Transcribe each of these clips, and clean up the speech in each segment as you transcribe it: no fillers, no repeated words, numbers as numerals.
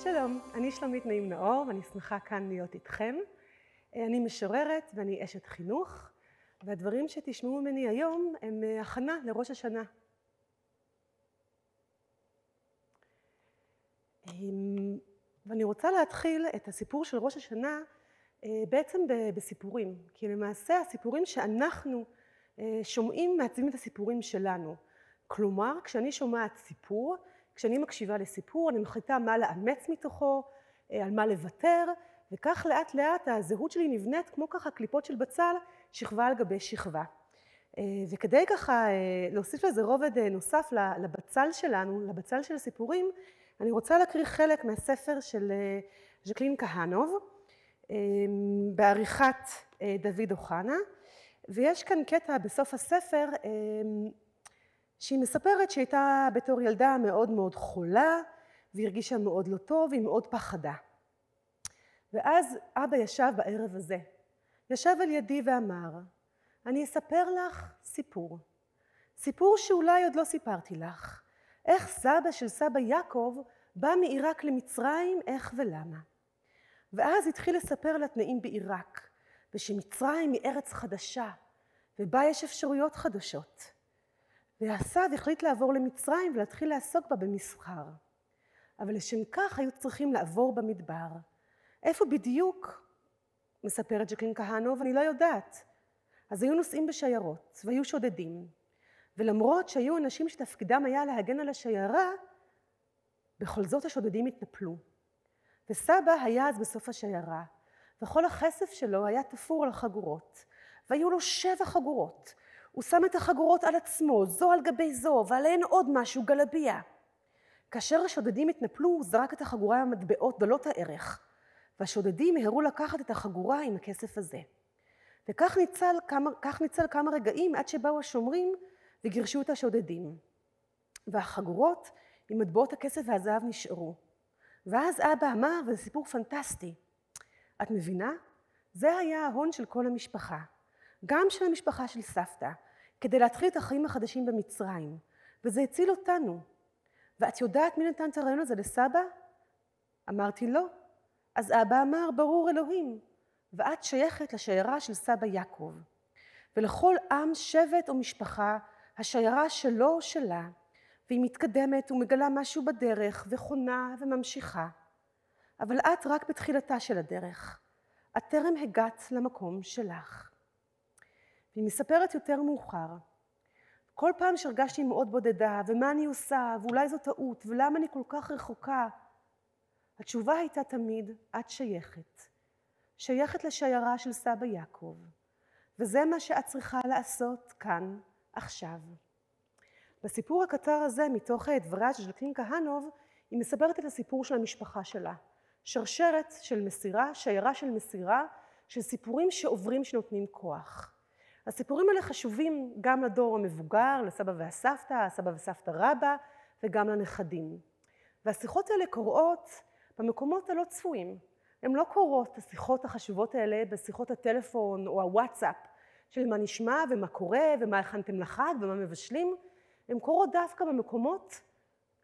שלום, אני שלומית נעים נאור ואני שמחה כאן להיות איתכם. אני משוררת ואני אשת חינוך, והדברים שתשמעו ממני היום הם הכנה לראש השנה. ואני רוצה להתחיל את הסיפור של ראש השנה בעצם בסיפורים, כי למעשה הסיפורים שאנחנו שומעים מעצבים את הסיפורים שלנו. כלומר, כשאני שומעת סיפור, כשאני מקשיבה לסיפור, אני מחליטה מה לאמץ מתוכו, על מה לוותר, וכך לאט לאט הזהות שלי נבנית כמו ככה קליפות של בצל, שכבה על גבי שכבה. וכדי ככה להוסיף לזה רובד נוסף לבצל שלנו, לבצל של הסיפורים, אני רוצה להקריא חלק מהספר של ז'קלין כהנוב, בעריכת דוד אוחנה, ויש כאן קטע בסוף הספר שהיא מספרת שהייתה בתור ילדה מאוד מאוד חולה, והרגישה מאוד לא טוב, והיא מאוד פחדה. ואז אבא ישב בערב הזה, ישב על ידי ואמר, אני אספר לך סיפור. סיפור שאולי עוד לא סיפרתי לך. איך סבא של סבא יעקב בא מעיראק למצרים, איך ולמה. ואז התחיל לספר לה תנאים בעיראק, ושמצרים היא ארץ חדשה, ובה יש אפשרויות חדשות. והסב החליט לעבור למצרים ולהתחיל לעסוק בה במסחר. אבל לשם כך היו צריכים לעבור במדבר. איפה בדיוק, מספרת ז'קלין כהנוב, אני לא יודעת. אז היו נוסעים בשיירות והיו שודדים. ולמרות שהיו אנשים שתפקידם היה להגן על השיירה, בכל זאת השודדים התנפלו. וסבא היה אז בסוף השיירה, וכל הכסף שלו היה תפור על החגורות. והיו לו 7 חגורות. הוא שם את החגורות על עצמו, זו על גבי זו, ועליהן עוד משהו, גלביה. כאשר השודדים התנפלו, הוא זרק את החגורה עם המטבעות דלות הערך, והשודדים מהרו לקחת את החגורה עם הכסף הזה. וכך ניצל כמה רגעים עד שבאו השומרים וגירשו את השודדים. והחגורות עם מטבעות הכסף והזהב נשארו. ואז אבא אמר, וזה סיפור פנטסטי, את מבינה? זה היה ההון של כל המשפחה. גם של המשפחה של סבתא, כדי להתחיל את החיים החדשים במצרים, וזה הציל אותנו. ואת יודעת מי נתן את הרעיון הזה לסבא? אמרתי לא. אז אבא אמר, ברור אלוהים, ואת שייכת לשיירה של סבא יעקב. ולכל עם, שבט או משפחה, השיירה שלו או שלה, והיא מתקדמת ומגלה משהו בדרך, וחונה וממשיכה. אבל את רק בתחילתה של הדרך. את טרם הגעת למקום שלך. והיא מספרת יותר מאוחר. כל פעם שהרגשתי מאוד בודדה, ומה אני עושה, ואולי זו טעות, ולמה אני כל כך רחוקה, התשובה הייתה תמיד, את שייכת. שייכת לשיירה של סבא יעקב. וזה מה שאת צריכה לעשות כאן, עכשיו. בסיפור הקצר הזה, מתוך דבריה של ז'קלין כהנוב, היא מספרת את הסיפור של המשפחה שלה. שרשרת של מסירה, שיירה של מסירה, של סיפורים שעוברים שנותנים כוח. הסיפורים האלה חשובים גם לדור המבוגר, לסבא והסבתא, הסבא וסבתא רבא, וגם לנכדים. והשיחות האלה קורות במקומות הלא צפויים. הן לא קורות, השיחות החשובות האלה, בשיחות הטלפון או הוואטסאפ, של מה נשמע ומה קורה ומה הכנתם לחג ומה מבשלים. הן קורות דווקא במקומות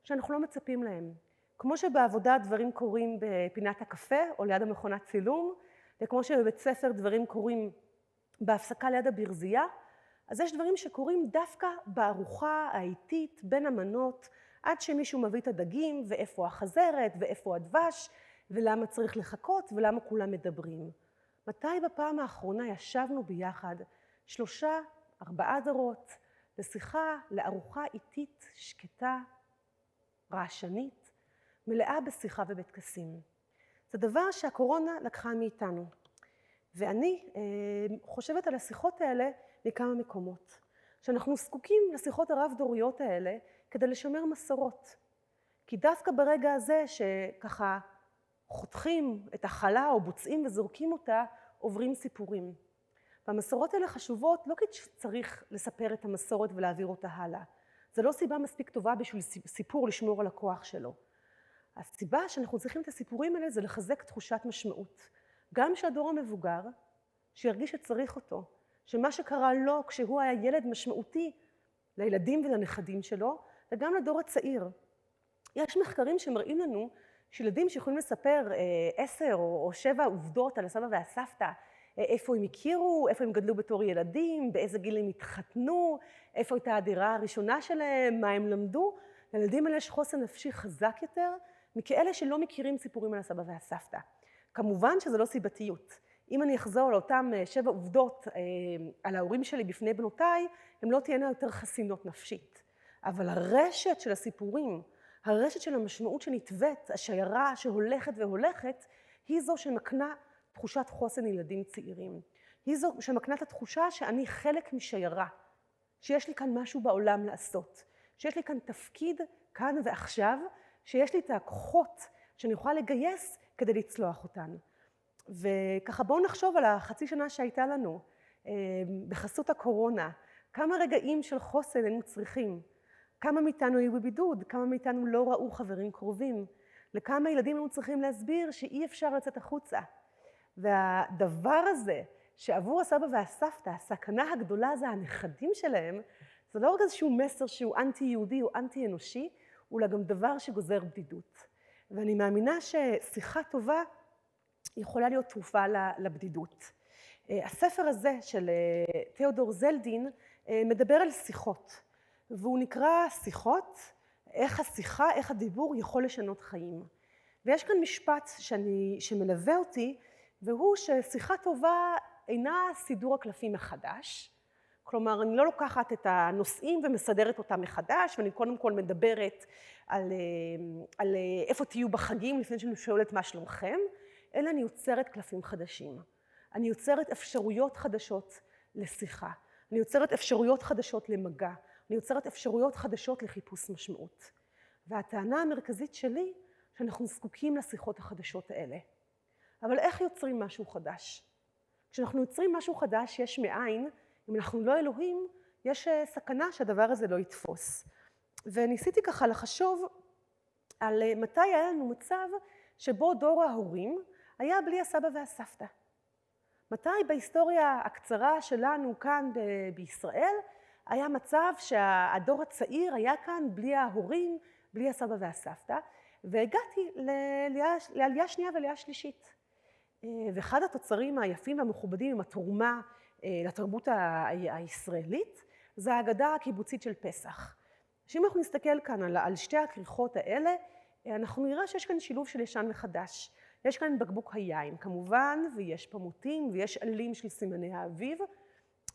שאנחנו לא מצפים להם. כמו שבעבודה דברים קורים בפינת הקפה או ליד המכונת צילום, וכמו שבבית ספר דברים קורים בהפסקה ליד הברזייה, אז יש דברים שקורים דווקא בארוחה האיטית בין המנות, עד שמישהו מביא את הדגים, ואיפה החזרת, ואיפה הדבש, ולמה צריך לחכות, ולמה כולם מדברים. מתי בפעם האחרונה ישבנו ביחד 3-4 דורות, לשיחה, לארוחה איטית, שקטה, רעשנית, מלאה בשיחה ובטקסים. זה דבר שהקורונה לקחה מאיתנו. ואני חושבת על השיחות האלה מכמה מקומות. שאנחנו זקוקים לשיחות הרב-דוריות האלה כדי לשמר מסורות. כי דווקא ברגע הזה שככה חותכים את החלה או בוצעים וזורקים אותה, עוברים סיפורים. והמסורות האלה חשובות לא כי צריך לספר את המסורת ולהעביר אותה הלאה. זה לא סיבה מספיק טובה בשביל סיפור לשמור על הכוח שלו. הסיבה שאנחנו צריכים את הסיפורים האלה זה לחזק תחושת משמעות. גם שהדור המבוגר, שירגיש שצריך אותו, שמה שקרה לו כשהוא היה ילד משמעותי לילדים ולנכדים שלו, וגם לדור הצעיר. יש מחקרים שמראים לנו שילדים שיכולים לספר 10 או 7 עובדות על הסבא והסבתא, איפה הם הכירו, איפה הם גדלו בתור ילדים, באיזה גיל הם התחתנו, איפה הייתה הדירה הראשונה שלהם, מה הם למדו. לילדים האלה יש חוסן נפשי חזק יותר מכאלה שלא מכירים סיפורים על הסבא והסבתא. כמובן שזה לא סיבתיות. אם אני אחזור לאותם 7 עובדות על ההורים שלי בפני בנותיי, הן לא תהיינה יותר חסינות נפשית. אבל הרשת של הסיפורים, הרשת של המשמעות שנתווית, השיירה שהולכת והולכת, היא זו שמקנה תחושת חוסן לילדים צעירים. היא זו שמקנה את התחושה שאני חלק משיירה, שיש לי כאן משהו בעולם לעשות, שיש לי כאן תפקיד כאן ועכשיו, שיש לי את הכוחות שאני יכולה לגייס כדי לצלוח אותן. וככה בואו נחשוב על החצי שנה שהייתה לנו בחסות הקורונה, כמה רגעים של חוסן היינו צריכים, כמה מאיתנו היו בבידוד, כמה מאיתנו לא ראו חברים קרובים, לכמה ילדים היינו צריכים להסביר שאי אפשר לצאת החוצה. והדבר הזה שעבור הסבא והסבתא, הסכנה הגדולה זה הנכדים שלהם, זה לא רק איזשהו מסר שהוא אנטי-יהודי או אנטי-אנושי, אולי גם דבר שגוזר בדידות. ואני מאמינה ששיחה טובה יכולה להיות תרופה לבדידות. הספר הזה של תיאודור זלדין מדבר על שיחות, והוא נקרא שיחות, איך השיחה, איך הדיבור יכול לשנות חיים. ויש כאן משפט שמלווה אותי, והוא ששיחה טובה אינה סידור הקלפים מחדש. כלומר, אני לא לוקחת את הנושאים ומסדרת אותם מחדש, ואני קודם כל מדברת על איפה תהיו בחגים לפני שאני שואלת מה שלומכם, אלא אני יוצרת קלפים חדשים. אני יוצרת אפשרויות חדשות לשיחה. אני יוצרת אפשרויות חדשות למגע. אני יוצרת אפשרויות חדשות לחיפוש משמעות. והטענה המרכזית שלי, שאנחנו זקוקים לשיחות החדשות האלה. אבל איך יוצרים משהו חדש? כשאנחנו יוצרים משהו חדש יש מאין, אם אנחנו לא אלוהים, יש סכנה שהדבר הזה לא יתפוס. וניסיתי ככה לחשוב על מתי היה לנו מצב שבו דור ההורים היה בלי הסבא והסבתא. מתי בהיסטוריה הקצרה שלנו כאן בישראל היה מצב שהדור הצעיר היה כאן בלי ההורים, בלי הסבא והסבתא, והגעתי לעלייה שנייה ועלייה שלישית. ואחד התוצרים היפים והמכובדים עם התרומה לתרבות הישראלית, זה ההגדה הקיבוצית של פסח. שאם אנחנו נסתכל כאן על שתי הכריכות האלה, אנחנו נראה שיש כאן שילוב של ישן וחדש. יש כאן בקבוק היין כמובן, ויש פמוטים, ויש עלים של סימני האביב,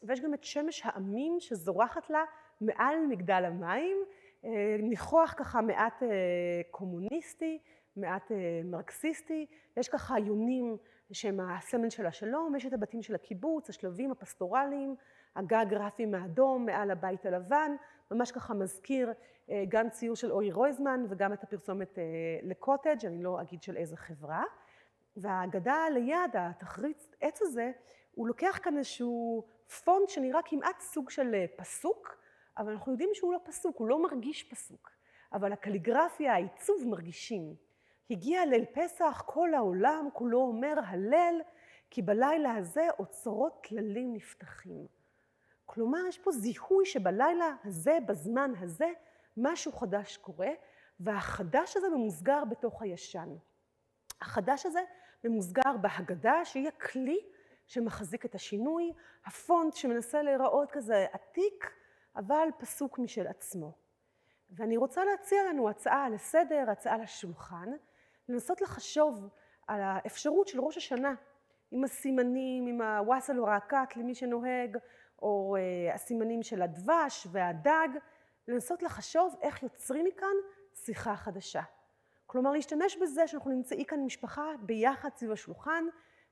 ויש גם את שמש העמים שזורחת לה מעל מגדל המים, ניחוח ככה מעט קומוניסטי, מעט מרקסיסטי, יש ככה עיונים שהם הסמל של השלום, יש את הבתים של הקיבוץ, השלבים הפסטורליים, הגג גרפי מהאדום מעל הבית הלבן, ממש ככה מזכיר גם ציור של אורי רויזמן וגם את הפרסומת לקוטג', אני לא אגיד של איזה חברה. והאגדה ליד, התחריץ עץ הזה, הוא לוקח כאן איזשהו פונט שנראה כמעט סוג של פסוק, אבל אנחנו יודעים שהוא לא פסוק, הוא לא מרגיש פסוק. אבל הקליגרפיה, העיצוב מרגישים. הגיע ליל פסח, כל העולם כולו אומר הלל, כי בלילה הזה אוצרות טללים נפתחים. כלומר, יש פה זיהוי שבלילה הזה, בזמן הזה, משהו חדש קורה, והחדש הזה ממוסגר בתוך הישן. החדש הזה ממוסגר בהגדה, שהיא הכלי שמחזיק את השינוי, הפונט שמנסה להיראות כזה עתיק, אבל פסוק משל עצמו. ואני רוצה להציע לנו הצעה לסדר, הצעה לשולחן, לנסות לחשוב על האפשרות של ראש השנה, עם הסימנים, עם הוואסל או רעקת למי שנוהג, או הסימנים של הדבש והדג, לנסות לחשוב איך יוצרים מכאן שיחה חדשה. כלומר, להשתמש בזה שאנחנו נמצאים כאן משפחה ביחד סביב השולחן,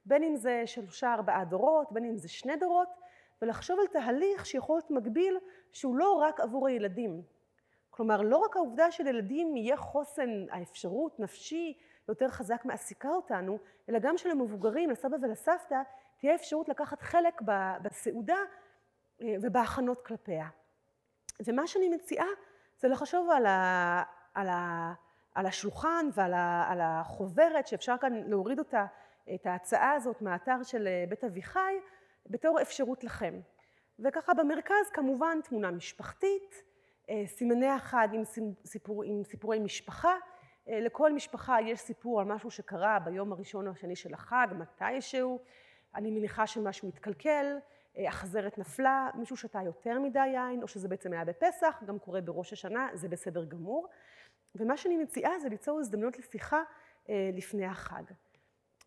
בין אם זה 3-4 דורות, בין אם זה 2 דורות, ולחשוב על תהליך שיכול להיות מקביל שהוא לא רק עבור הילדים. כלומר, לא רק העובדה של ילדים יהיה חוסן, האפשרות נפשי יותר חזק מעסיקה אותנו, אלא גם של המבוגרים, לסבא ולסבתא, תהיה אפשרות לקחת חלק בסעודה ובהכנות כלפיה. ומה שאני מציעה זה לחשוב על השולחן ועל החוברת שאפשר כאן להוריד אותה, את ההצעה הזאת מהאתר של בית אביחי, בתור אפשרות לכם. וככה במרכז כמובן תמונה משפחתית, סימני אחד עם סיפורי משפחה, לכל משפחה יש סיפור על משהו שקרה ביום הראשון או השני של החג, מתישהו. אני מניחה שמשהו מתקלקל, החזרת נפלה, מישהו שתה יותר מדי יין, או שזה בעצם היה בפסח, גם קורה בראש השנה, זה בסדר גמור. ומה שאני מציעה זה ליצור הזדמנות לשיחה לפני החג.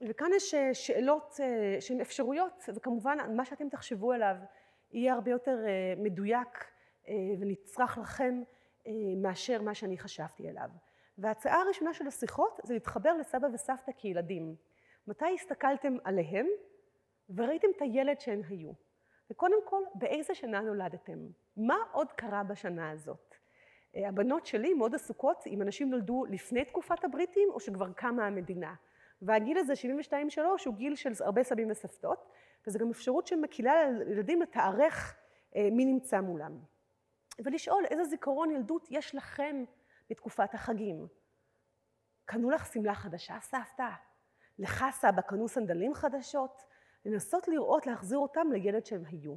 וכאן יש שאלות שהן אפשרויות, וכמובן מה שאתם תחשבו עליו יהיה הרבה יותר מדויק ונצרך לכם מאשר מה שאני חשבתי עליו. וההצעה הראשונה של השיחות זה להתחבר לסבא וסבתא כילדים. מתי הסתכלתם עליהם וראיתם את הילד שהן היו? וקודם כל, באיזה שנה נולדתם? מה עוד קרה בשנה הזאת? הבנות שלי מאוד עסוקות אם אנשים נולדו לפני תקופת הבריטים או שכבר קמה המדינה. והגיל הזה, 72-3, הוא גיל של הרבה סבים וסבתות, וזו גם אפשרות שמקילה לילדים לתארך מי נמצא מולם. ולשאול איזה זיכרון ילדות יש לכם בתקופת החגים. קנו לך שמלה חדשה, סבתא? לך, סבא, קנו סנדלים חדשות? לנסות לראות, להחזיר אותם לילד שהם היו.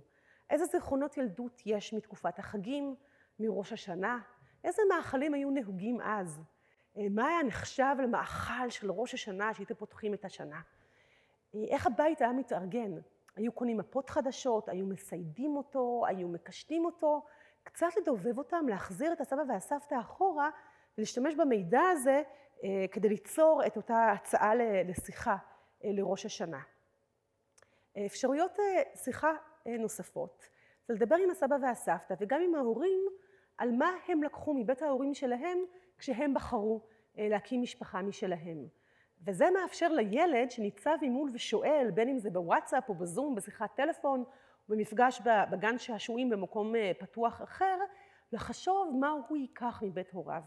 איזה זיכרונות ילדות יש מתקופת החגים, מראש השנה? איזה מאכלים היו נהוגים אז? מה היה נחשב למאכל של ראש השנה שהייתם פותחים את השנה? איך הבית היה מתארגן? היו קונים מפות חדשות, היו מסיידים אותו, היו מקשטים אותו, קצת לדובב אותם, להחזיר את הסבא והסבתא אחורה, ולהשתמש במידע הזה כדי ליצור את אותה הצעה לשיחה לראש השנה. אפשרויות שיחה נוספות, זה לדבר עם הסבא והסבתא וגם עם ההורים על מה הם לקחו מבית ההורים שלהם כשהם בחרו להקים משפחה משלהם. וזה מאפשר לילד שניצב ממול ושואל, בין אם זה בוואטסאפ או בזום, בשיחת טלפון, או במפגש בגן שעשועים במקום פתוח אחר, לחשוב מה הוא ייקח מבית הוריו.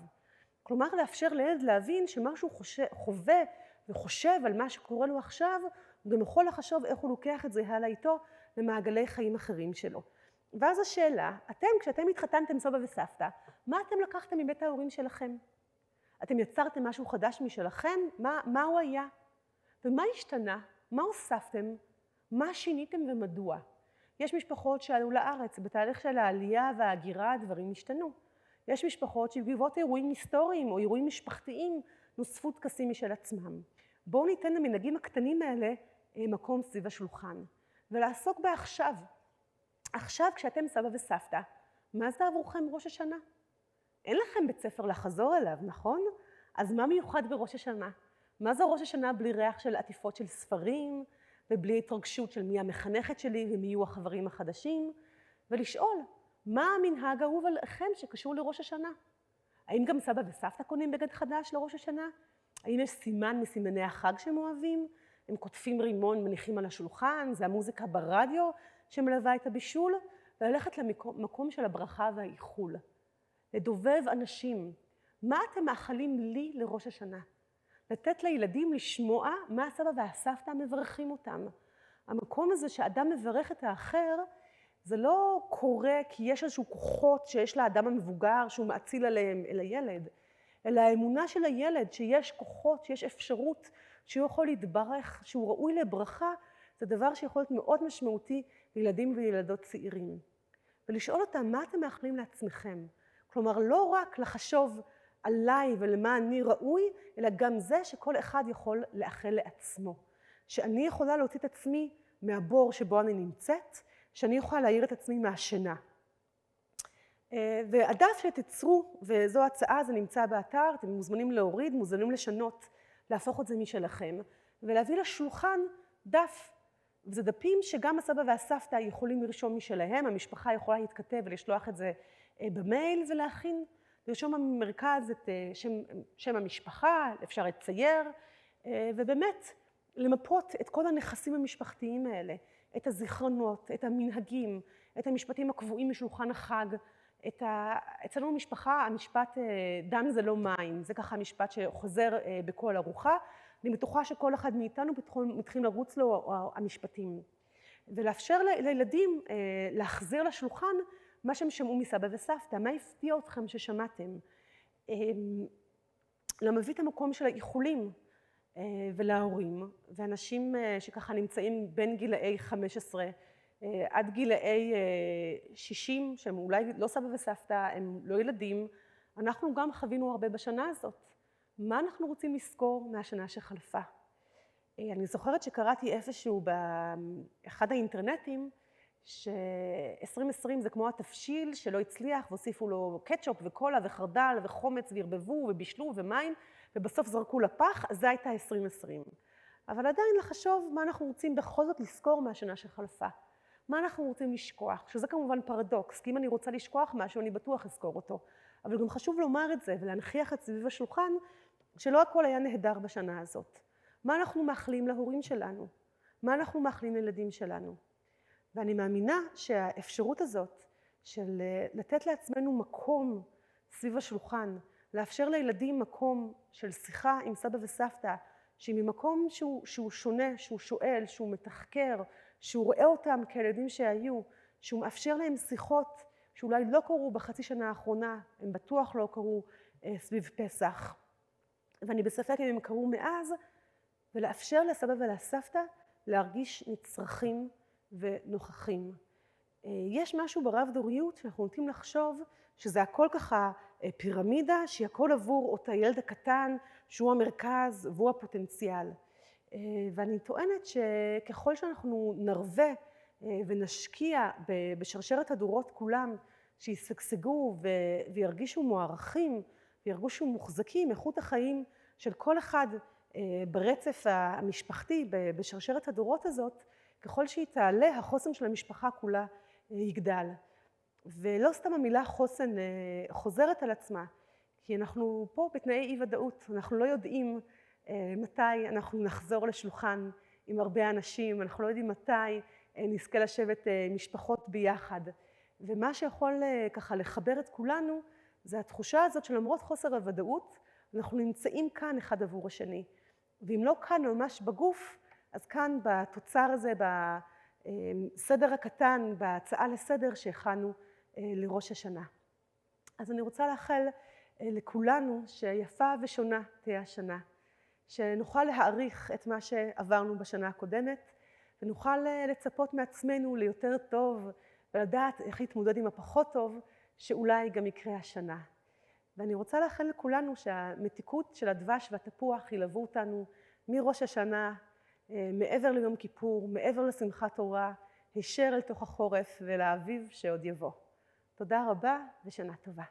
כלומר, לאפשר לילד להבין שמה שהוא חווה וחושב על מה שקורה לו עכשיו, הוא גם יכול לחשוב איך הוא לוקח את זה הלאה איתו למעגלי חיים אחרים שלו. ואז השאלה, כשאתם התחתנתם סבא וסבתא, מה אתם לקחתם מבית ההורים שלכם? אתם יצרתם משהו חדש משלכם? מה הוא היה? ומה השתנה? מה הוספתם? מה שיניתם ומדוע? יש משפחות שעלו לארץ, בתהליך של העלייה וההגירה הדברים השתנו. יש משפחות שבעקבות אירועים היסטוריים או אירועים משפחתיים נוספו טקסים משל עצמם. בואו ניתן למנהגים הקטנים האלה מקום סביב השולחן, ולעסוק בעכשיו. עכשיו כשאתם סבא וסבתא, מה זה עבורכם ראש השנה? אין לכם בית ספר לחזור אליו, נכון? אז מה מיוחד בראש השנה? מה זה ראש השנה בלי ריח של עטיפות של ספרים, ובלי התרגשות של מי המחנכת שלי ומי יהיו החברים החדשים? ולשאול, מה המנהג האהוב עליכם שקשור לראש השנה? האם גם סבא וסבתא קונים בגד חדש לראש השנה? האם יש סימן מסימני החג שהם אוהבים? הם כותבים רימון מניחים על השולחן, זה המוזיקה ברדיו שמלווה את הבישול, וללכת למקום של הברכה והאיחול. לדובב אנשים, מה אתם מאחלים לי לראש השנה? לתת לילדים לשמוע מה הסבא והסבתא מברכים אותם. המקום הזה שאדם מברך את האחר, זה לא קורה כי יש איזשהו כוחות שיש לאדם המבוגר שהוא מאציל עליהם אל הילד, אלא האמונה של הילד שיש כוחות, שיש אפשרות שהוא יכול להתברך, שהוא ראוי לברכה, זה דבר שיכול להיות מאוד משמעותי לילדים וילדות צעירים. ולשאול אותם מה אתם מאחלים לעצמכם. כלומר, לא רק לחשוב עליי ולמה אני ראוי, אלא גם זה שכל אחד יכול לאחל לעצמו. שאני יכולה להוציא את עצמי מהבור שבו אני נמצאת, שאני יכולה להעיר את עצמי מהשינה. והדף שתצרו, וזו הצעה, זה נמצא באתר, אתם מוזמנים להוריד, מוזמנים לשנות, להפוך את זה משלכם, ולהביא לשולחן דף. וזה דפים שגם הסבא והסבתא יכולים לרשום משלהם, המשפחה יכולה להתכתב ולשלוח את זה במייל ולהכין, לרשום במרכז את שם המשפחה, אפשר לצייר, ובאמת למפות את כל הנכסים המשפחתיים האלה, את הזיכרונות, את המנהגים, את המשפטים הקבועים משולחן החג, אצלנו במשפחה המשפט דם זה לא מים, זה ככה המשפט שחוזר בכל ארוחה, אני בטוחה שכל אחד מאיתנו מתחילים לרוץ לו המשפטים. ולאפשר לילדים להחזיר לשולחן מה שהם שמעו מסבא וסבתא, מה הפתיע אתכם ששמעתם. למביא את המקום של האיחולים ולהורים, ואנשים שככה נמצאים בין גילאי 15 עד גילאי 60, שהם אולי לא סבא וסבתא, הם לא ילדים, אנחנו גם חווינו הרבה בשנה הזאת. מה אנחנו רוצים לזכור מהשנה שחלפה? אני זוכרת שקראתי איפשהו באחד האינטרנטים, ש-2020 זה כמו התבשיל שלא הצליח, והוסיפו לו קטשופ וקולה וחרדל וחומץ וערבבו ובישלו ומים, ובסוף זרקו לפח, אז זה הייתה 2020. אבל עדיין לחשוב מה אנחנו רוצים בכל זאת לזכור מהשנה שחלפה. מה אנחנו רוצים לשכוח, שזה כמובן פרדוקס, כי אם אני רוצה לשכוח משהו, אני בטוח אזכור אותו. אבל גם חשוב לומר את זה ולהנכיח את סביב השולחן, שלא הכל היה נהדר בשנה הזאת. מה אנחנו מאחלים להורים שלנו? מה אנחנו מאחלים לילדים שלנו? ואני מאמינה שהאפשרות הזאת של לתת לעצמנו מקום סביב השולחן, לאפשר לילדים מקום של שיחה עם סבא וסבתא, שהיא ממקום שהוא שונה, שהוא שואל, שהוא מתחקר, שהוא רואה אותם כילדים שהיו, שהוא מאפשר להם שיחות שאולי לא קרו בחצי שנה האחרונה, הם בטוח לא קרו סביב פסח. ואני בספק אם הם קרו מאז, ולאפשר לסבא ולסבתא להרגיש נצרכים ונוכחים. יש משהו ברב דוריות שאנחנו נוטים לחשוב שזה הכל ככה פירמידה, שהיא הכל עבור אותו ילד הקטן, שהוא המרכז והוא הפוטנציאל. ואני טוענת שככל שאנחנו נרווה ונשקיע בשרשרת הדורות כולם, שישגשגו וירגישו מוערכים, וירגישו מוחזקים, איכות החיים של כל אחד ברצף המשפחתי, בשרשרת הדורות הזאת, ככל שהיא תעלה, החוסן של המשפחה כולה יגדל. ולא סתם המילה חוסן חוזרת על עצמה, כי אנחנו פה בתנאי אי ודאות, אנחנו לא יודעים מתי אנחנו נחזור לשולחן עם הרבה אנשים, אנחנו לא יודעים מתי נזכה לשבת משפחות ביחד. ומה שיכול ככה לחבר את כולנו, זה התחושה הזאת שלמרות חוסר הוודאות, אנחנו נמצאים כאן אחד עבור השני. ואם לא כאן ממש בגוף, אז כאן בתוצר הזה, בסדר הקטן, בהצעה לסדר שהכנו לראש השנה. אז אני רוצה לאחל לכולנו שיפה ושונה תהיה השנה, שנוכל להעריך את מה שעברנו בשנה הקודמת, ונוכל לצפות מעצמנו ליותר טוב, ולדעת איך להתמודד עם הפחות טוב, שאולי גם יקרה השנה. ואני רוצה לאחל לכולנו שהמתיקות של הדבש והתפוח ילוו אותנו מראש השנה, מעבר ליום כיפור, מעבר לשמחת תורה, הישר אל תוך החורף ולאביב שעוד יבוא. תודה רבה ושנה טובה.